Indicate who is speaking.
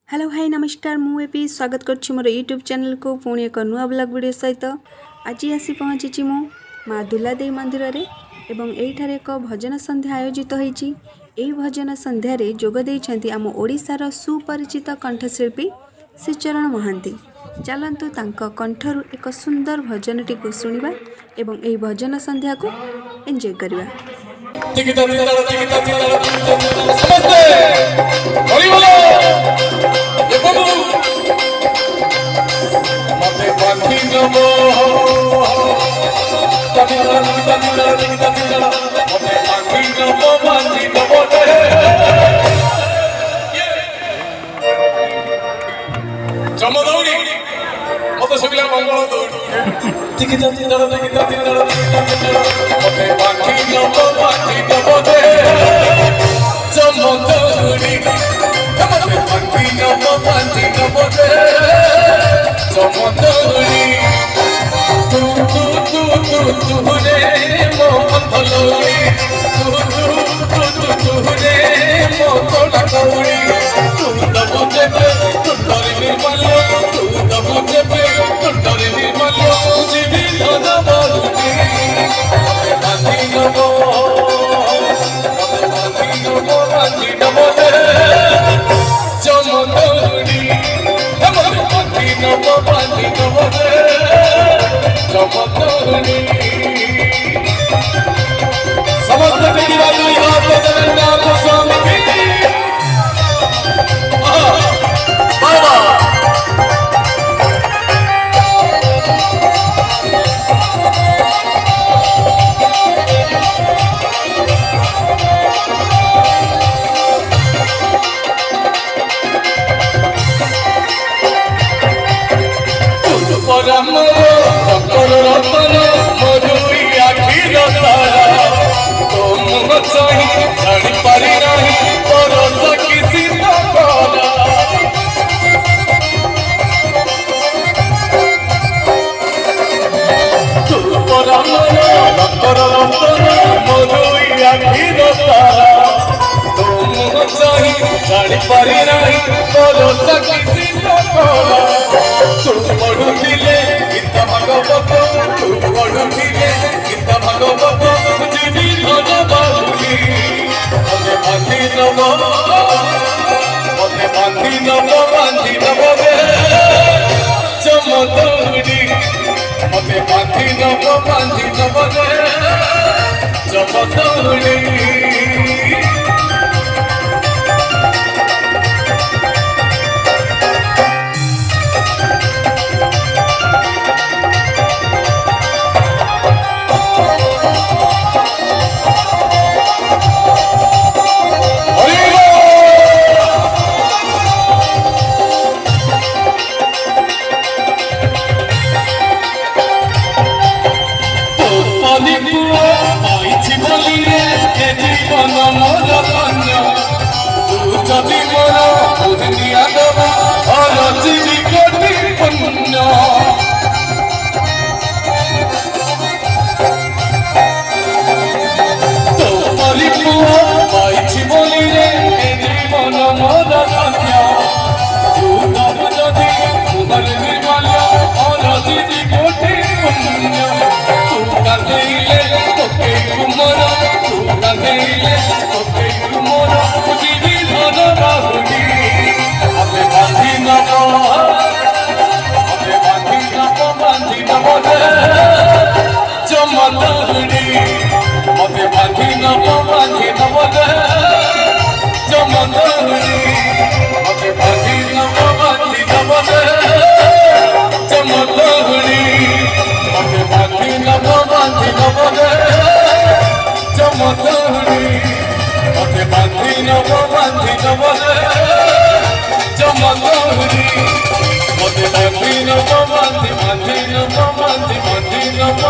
Speaker 1: Hello hi नमस्कार मुझे स्वागत करुच्ची मोर यूट्यूब चैनल को पुणी एक नुआ ब्लॉग वीडियो सहित आज आसी पहुँची मु माँ दुलादेवी मंदिर रे एवं एठार एक भजन संध्या आयोजित होती। यही भजन संध्यार जोगदे आम ओडिशार सुपरिचित कंठशिल्पी श्रीचरण महांती। चलतु तांका कंठरू एक सुंदर भजन टी को शुणा एवं यही भजन संध्या को एंजॉय करवा।
Speaker 2: जमदौड़ी मत सुखिला मंगल दौड़ी तिकिता तिंदड़ तिकिता तिंदड़ मते बांधी नब दे जमदौड़ी मते बांधी नब दे जमदौड़ी तू तू तू तू तू रे मो अंधलौड़ी तू तू तू तू तू रे मो तोड़ा कौड़ी तू दब दे तुंडरी निर्मल तू दब दे तुंडरी निर्मल जीवी धन बालुनी मते बांधी नब दे जमदौड़ी मते बांधी नब दे जमदौड़ी समस्त टीका दुई हाथ जगन्नाथ स्वामी की पारी नहीं बोलो सकी तू पढ़ुले गीता भागवत तू पढ़ुले गीता भागवत जीवी धन बाबुली मते बांधी नब दे जमदौड़ी मते बांधी नब दे जमदौड़ी मते बांधी नब दे जमदौड़ी मते बांधी नब दे जमदौड़ी मते बांधी नब दे जमदौड़ी मते बांधी नब दे जमदौड़ी मते बांधी नब